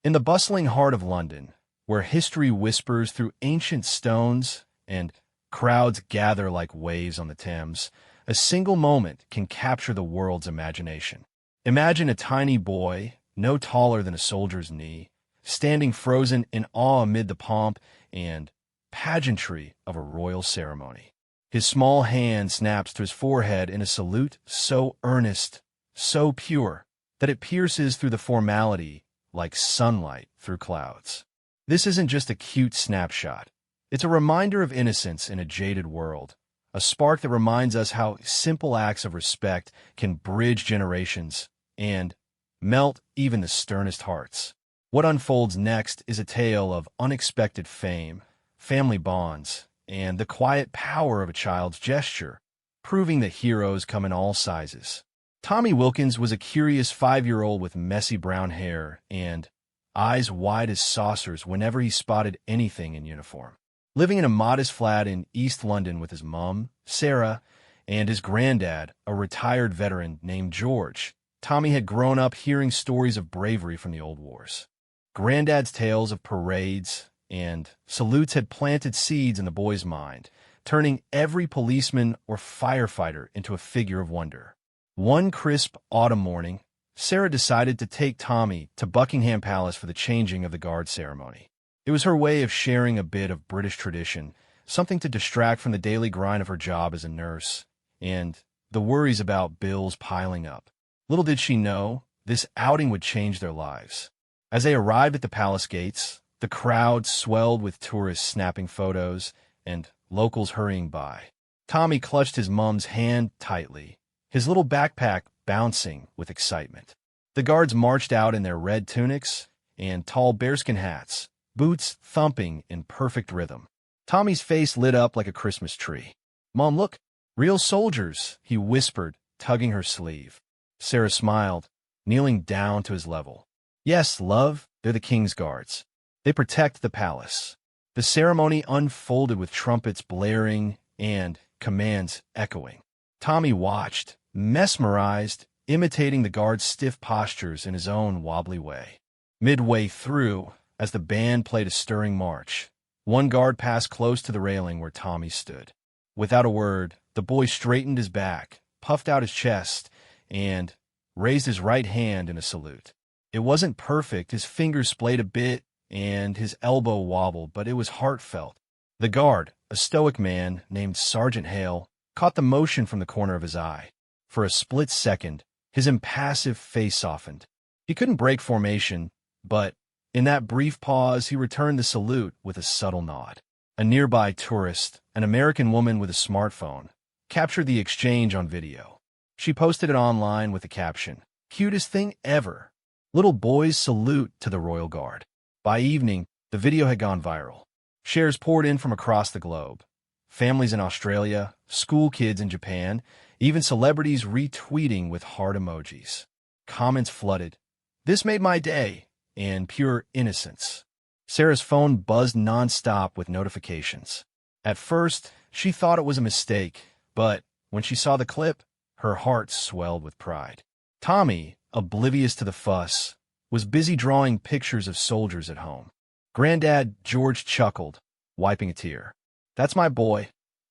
In the bustling heart of London, where history whispers through ancient stones and crowds gather like waves on the Thames, a single moment can capture the world's imagination. Imagine a tiny boy, no taller than a soldier's knee, standing frozen in awe amid the pomp and pageantry of a royal ceremony. His small hand snaps to his forehead in a salute so earnest, so pure, that it pierces through the formality like sunlight through clouds. This isn't just a cute snapshot. It's a reminder of innocence in a jaded world, a spark that reminds us how simple acts of respect can bridge generations and melt even the sternest hearts. What unfolds next is a tale of unexpected fame, family bonds, and the quiet power of a child's gesture, proving that heroes come in all sizes. Tommy Wilkins was a curious 5-year-old with messy brown hair and eyes wide as saucers whenever he spotted anything in uniform. Living in a modest flat in East London with his mom, Sarah, and his granddad, a retired veteran named George, Tommy had grown up hearing stories of bravery from the old wars. Granddad's tales of parades and salutes had planted seeds in the boy's mind, turning every policeman or firefighter into a figure of wonder. One crisp autumn morning, Sarah decided to take Tommy to Buckingham Palace for the changing of the guard ceremony. It was her way of sharing a bit of British tradition, something to distract from the daily grind of her job as a nurse and the worries about bills piling up. Little did she know, this outing would change their lives. As they arrived at the palace gates, the crowd swelled with tourists snapping photos and locals hurrying by. Tommy clutched his mom's hand tightly, his little backpack bouncing with excitement. The guards marched out in their red tunics and tall bearskin hats, boots thumping in perfect rhythm. Tommy's face lit up like a Christmas tree. "Mom, look, real soldiers," he whispered, tugging her sleeve. Sarah smiled, kneeling down to his level. "Yes, love, they're the king's guards. They protect the palace." The ceremony unfolded with trumpets blaring and commands echoing. Tommy watched, mesmerized, imitating the guard's stiff postures in his own wobbly way. Midway through, as the band played a stirring march, one guard passed close to the railing where Tommy stood. Without a word, the boy straightened his back, puffed out his chest, and raised his right hand in a salute. It wasn't perfect, his fingers splayed a bit, and his elbow wobbled, but it was heartfelt. The guard, a stoic man named Sergeant Hale, caught the motion from the corner of his eye. For a split second, his impassive face softened. He couldn't break formation, but in that brief pause, he returned the salute with a subtle nod. A nearby tourist, an American woman with a smartphone, captured the exchange on video. She posted it online with the caption, "Cutest thing ever. Little boys salute to the Royal Guard." By evening, the video had gone viral. Shares poured in from across the globe. Families in Australia, school kids in Japan, even celebrities retweeting with heart emojis. Comments flooded. "This made my day," and pure innocence. Sarah's phone buzzed nonstop with notifications. At first, she thought it was a mistake, but when she saw the clip, her heart swelled with pride. Tommy, oblivious to the fuss, was busy drawing pictures of soldiers at home. Granddad George chuckled, wiping a tear. "That's my boy,"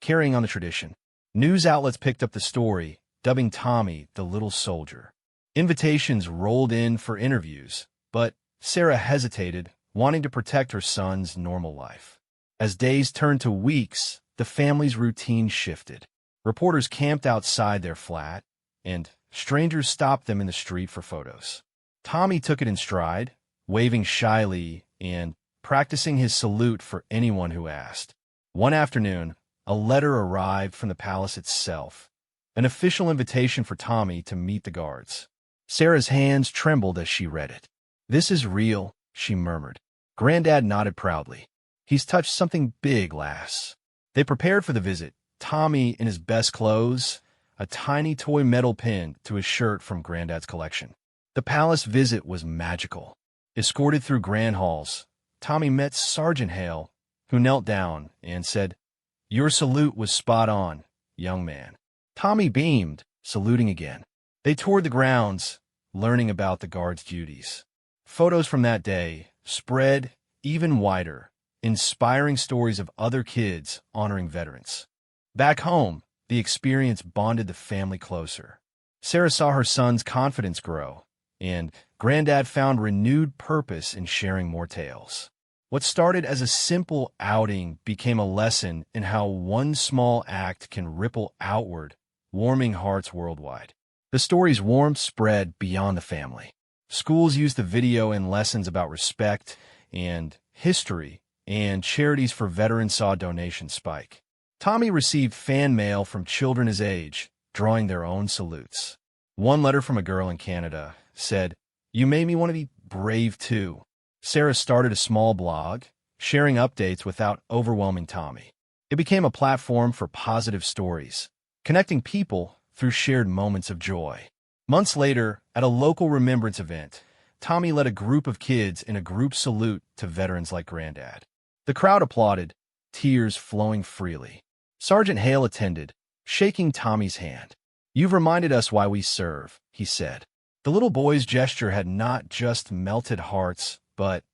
carrying on the tradition. News outlets picked up the story, dubbing Tommy the little soldier. Invitations rolled in for interviews, but Sarah hesitated, wanting to protect her son's normal life. As days turned to weeks, the family's routine shifted. Reporters camped outside their flat, and strangers stopped them in the street for photos. Tommy took it in stride, waving shyly and practicing his salute for anyone who asked. One afternoon, a letter arrived from the palace itself, an official invitation for Tommy to meet the guards. Sarah's hands trembled as she read it. "This is real," she murmured. Granddad nodded proudly. "He's touched something big, lass." They prepared for the visit, Tommy in his best clothes, a tiny toy metal pin to his shirt from Granddad's collection. The palace visit was magical. Escorted through grand halls, Tommy met Sergeant Hale, who knelt down and said, "Your salute was spot on, young man." Tommy beamed, saluting again. They toured the grounds, learning about the guard's duties. Photos from that day spread even wider, inspiring stories of other kids honoring veterans. Back home, the experience bonded the family closer. Sarah saw her son's confidence grow, and Granddad found renewed purpose in sharing more tales. What started as a simple outing became a lesson in how one small act can ripple outward, warming hearts worldwide. The story's warmth spread beyond the family. Schools used the video in lessons about respect and history, and charities for veterans saw donations spike. Tommy received fan mail from children his age, drawing their own salutes. One letter from a girl in Canada said, "You made me want to be brave too." Sarah started a small blog, sharing updates without overwhelming Tommy. It became a platform for positive stories, connecting people through shared moments of joy. Months later, at a local remembrance event, Tommy led a group of kids in a group salute to veterans like Granddad. The crowd applauded, tears flowing freely. Sergeant Hale attended, shaking Tommy's hand. "You've reminded us why we serve," he said. The little boy's gesture had not just melted hearts, but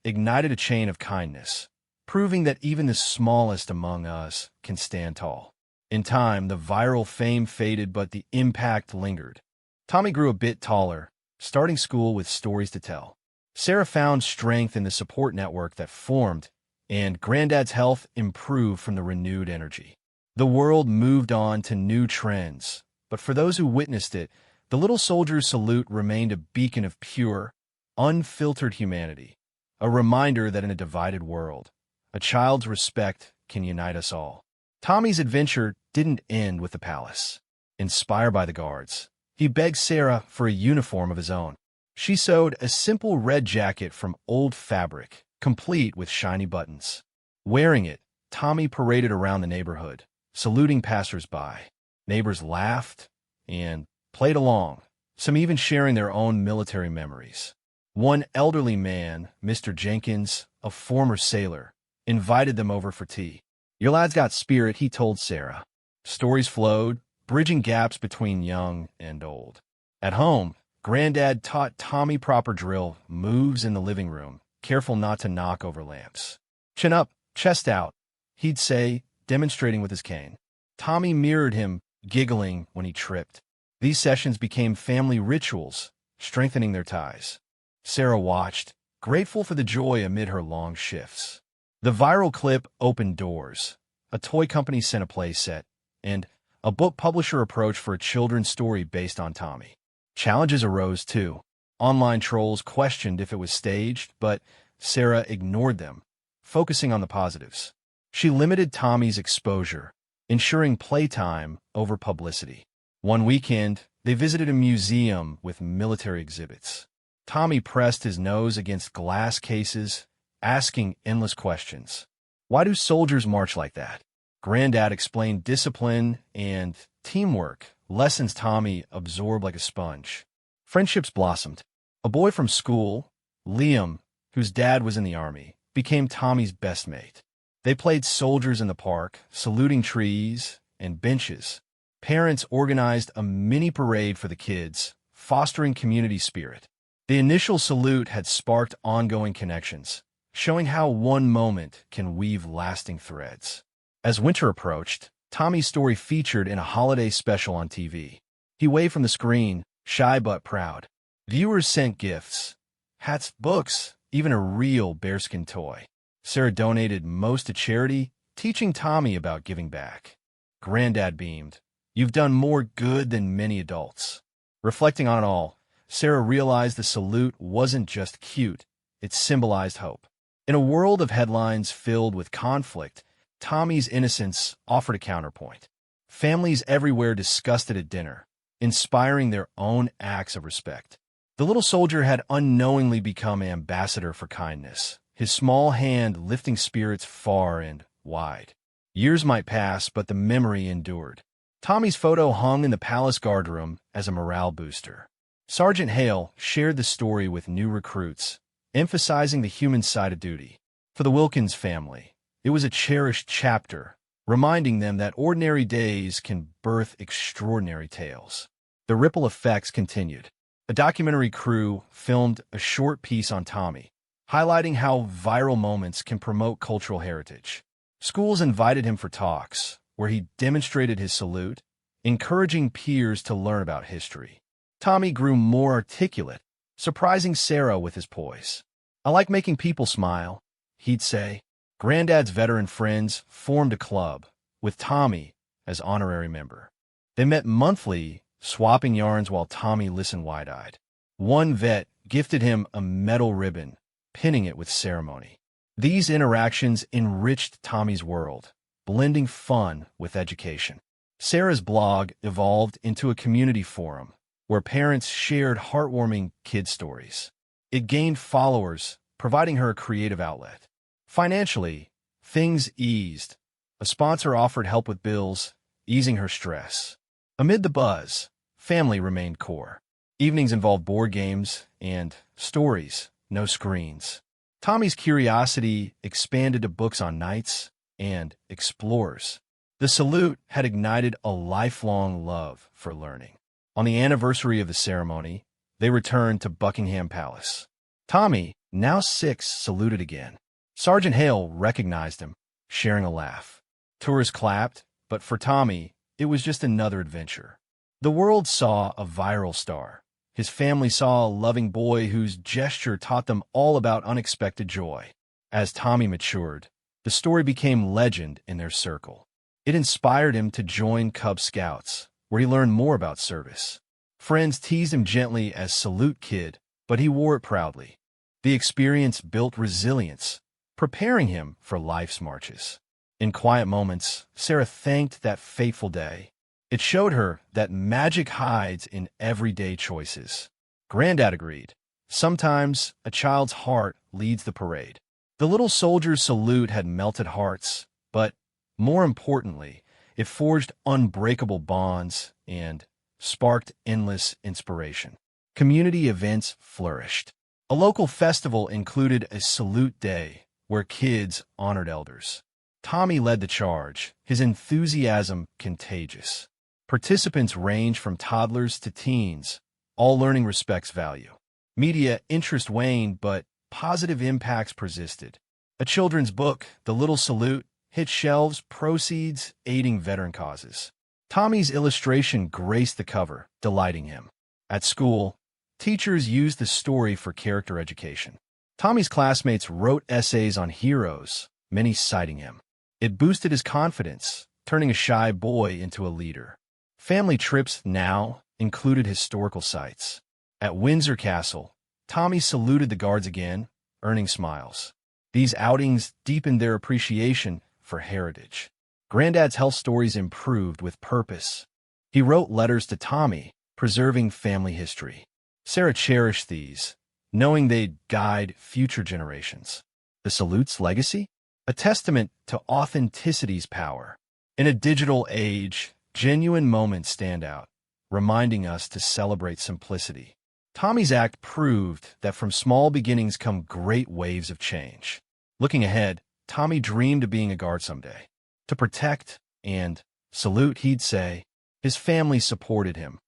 ignited a chain of kindness, proving that even the smallest among us can stand tall. In time, the viral fame faded, but the impact lingered. Tommy grew a bit taller, starting school with stories to tell. Sarah found strength in the support network that formed, and Granddad's health improved from the renewed energy. The world moved on to new trends, but for those who witnessed it, the little soldier's salute remained a beacon of pure, unfiltered humanity, a reminder that in a divided world, a child's respect can unite us all. Tommy's adventure didn't end with the palace. Inspired by the guards, he begged Sarah for a uniform of his own. She sewed a simple red jacket from old fabric, complete with shiny buttons. Wearing it, Tommy paraded around the neighborhood, saluting passers-by. Neighbors laughed and played along, some even sharing their own military memories. One elderly man, Mr. Jenkins, a former sailor, invited them over for tea. "Your lad's got spirit," he told Sarah. Stories flowed, bridging gaps between young and old. At home, Granddad taught Tommy proper drill moves in the living room, careful not to knock over lamps. "Chin up, chest out," he'd say, demonstrating with his cane. Tommy mirrored him, giggling when he tripped. These sessions became family rituals, strengthening their ties. Sarah watched, grateful for the joy amid her long shifts. The viral clip opened doors. A toy company sent a play set, and a book publisher approached for a children's story based on Tommy. Challenges arose, too. Online trolls questioned if it was staged, but Sarah ignored them, focusing on the positives. She limited Tommy's exposure, ensuring playtime over publicity. One weekend, they visited a museum with military exhibits. Tommy pressed his nose against glass cases, asking endless questions. "Why do soldiers march like that?" Granddad explained discipline and teamwork, lessons Tommy absorbed like a sponge. Friendships blossomed. A boy from school, Liam, whose dad was in the army, became Tommy's best mate. They played soldiers in the park, saluting trees and benches. Parents organized a mini parade for the kids, fostering community spirit. The initial salute had sparked ongoing connections, showing how one moment can weave lasting threads. As winter approached, Tommy's story featured in a holiday special on TV. He waved from the screen, shy but proud. Viewers sent gifts, hats, books, even a real bearskin toy. Sarah donated most to charity, teaching Tommy about giving back. Granddad beamed. "You've done more good than many adults." Reflecting on it all, Sarah realized the salute wasn't just cute, it symbolized hope. In a world of headlines filled with conflict, Tommy's innocence offered a counterpoint. Families everywhere discussed it at dinner, inspiring their own acts of respect. The little soldier had unknowingly become ambassador for kindness, his small hand lifting spirits far and wide. Years might pass, but the memory endured. Tommy's photo hung in the palace guardroom as a morale booster. Sergeant Hale shared the story with new recruits, emphasizing the human side of duty. For the Wilkins family, it was a cherished chapter, reminding them that ordinary days can birth extraordinary tales. The ripple effects continued. A documentary crew filmed a short piece on Tommy, highlighting how viral moments can promote cultural heritage. Schools invited him for talks, where he demonstrated his salute, encouraging peers to learn about history. Tommy grew more articulate, surprising Sarah with his poise. "I like making people smile," he'd say. Granddad's veteran friends formed a club, with Tommy as honorary member. They met monthly, swapping yarns while Tommy listened wide-eyed. One vet gifted him a metal ribbon, pinning it with ceremony. These interactions enriched Tommy's world, blending fun with education. Sarah's blog evolved into a community forum, where parents shared heartwarming kid stories. It gained followers, providing her a creative outlet. Financially, things eased. A sponsor offered help with bills, easing her stress. Amid the buzz, family remained core. Evenings involved board games and stories, no screens. Tommy's curiosity expanded to books on knights and explorers. The salute had ignited a lifelong love for learning. On the anniversary of the ceremony, they returned to Buckingham Palace. Tommy, now 6, saluted again. Sergeant Hale recognized him, sharing a laugh. Tourists clapped, but for Tommy, it was just another adventure. The world saw a viral star. His family saw a loving boy whose gesture taught them all about unexpected joy. As Tommy matured, the story became legend in their circle. It inspired him to join Cub Scouts, where he learned more about service. Friends teased him gently as Salute Kid, but he wore it proudly. The experience built resilience, preparing him for life's marches. In quiet moments, Sarah thanked that fateful day. It showed her that magic hides in everyday choices. Granddad agreed. Sometimes a child's heart leads the parade. The little soldier's salute had melted hearts, but more importantly, it forged unbreakable bonds and sparked endless inspiration. Community events flourished. A local festival included a salute day where kids honored elders. Tommy led the charge, his enthusiasm contagious. Participants ranged from toddlers to teens, all learning respect's value. Media interest waned, but positive impacts persisted. A children's book, The Little Salute, hit shelves, proceeds aiding veteran causes. Tommy's illustration graced the cover, delighting him. At school, teachers used the story for character education. Tommy's classmates wrote essays on heroes, many citing him. It boosted his confidence, turning a shy boy into a leader. Family trips now included historical sites. At Windsor Castle, Tommy saluted the guards again, earning smiles. These outings deepened their appreciation for heritage. Granddad's health stories improved with purpose. He wrote letters to Tommy, preserving family history. Sarah cherished these, knowing they'd guide future generations. The salute's legacy? A testament to authenticity's power. In a digital age, genuine moments stand out, reminding us to celebrate simplicity. Tommy's act proved that from small beginnings come great waves of change. Looking ahead, Tommy dreamed of being a guard someday. To protect and salute, he'd say. His family supported him,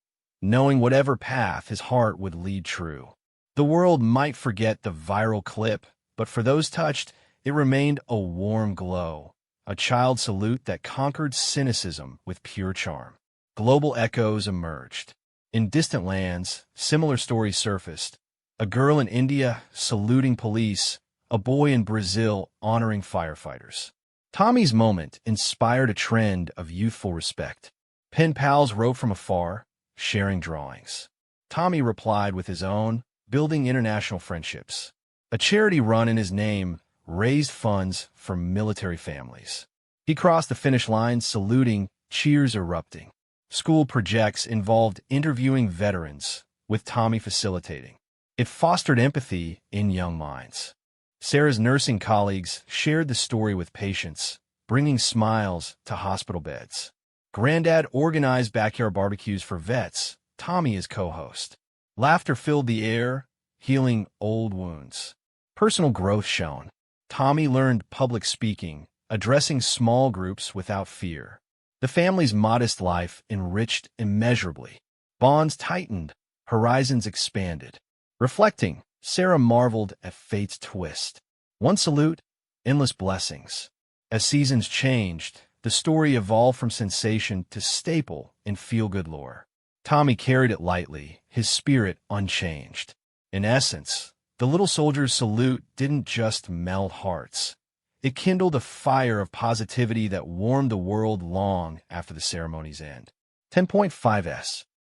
knowing whatever path his heart would lead true. The world might forget the viral clip, but for those touched, it remained a warm glow, a child salute that conquered cynicism with pure charm. Global echoes emerged. In distant lands, similar stories surfaced. A girl in India saluting police, a boy in Brazil honoring firefighters. Tommy's moment inspired a trend of youthful respect. Pen pals wrote from afar, sharing drawings. Tommy replied with his own, building international friendships. A charity run in his name raised funds for military families. He crossed the finish line saluting, cheers erupting. School projects involved interviewing veterans, with Tommy facilitating. It fostered empathy in young minds. Sarah's nursing colleagues shared the story with patients, bringing smiles to hospital beds. Granddad organized backyard barbecues for vets, Tommy as co-host. Laughter filled the air, healing old wounds. Personal growth shone. Tommy learned public speaking, addressing small groups without fear. The family's modest life enriched immeasurably. Bonds tightened, horizons expanded. Reflecting, Sarah marveled at fate's twist. One salute, endless blessings. As seasons changed, the story evolved from sensation to staple in feel-good lore. Tommy carried it lightly, his spirit unchanged. In essence, the little soldier's salute didn't just melt hearts. It kindled a fire of positivity that warmed the world long after the ceremony's end. 10.5s.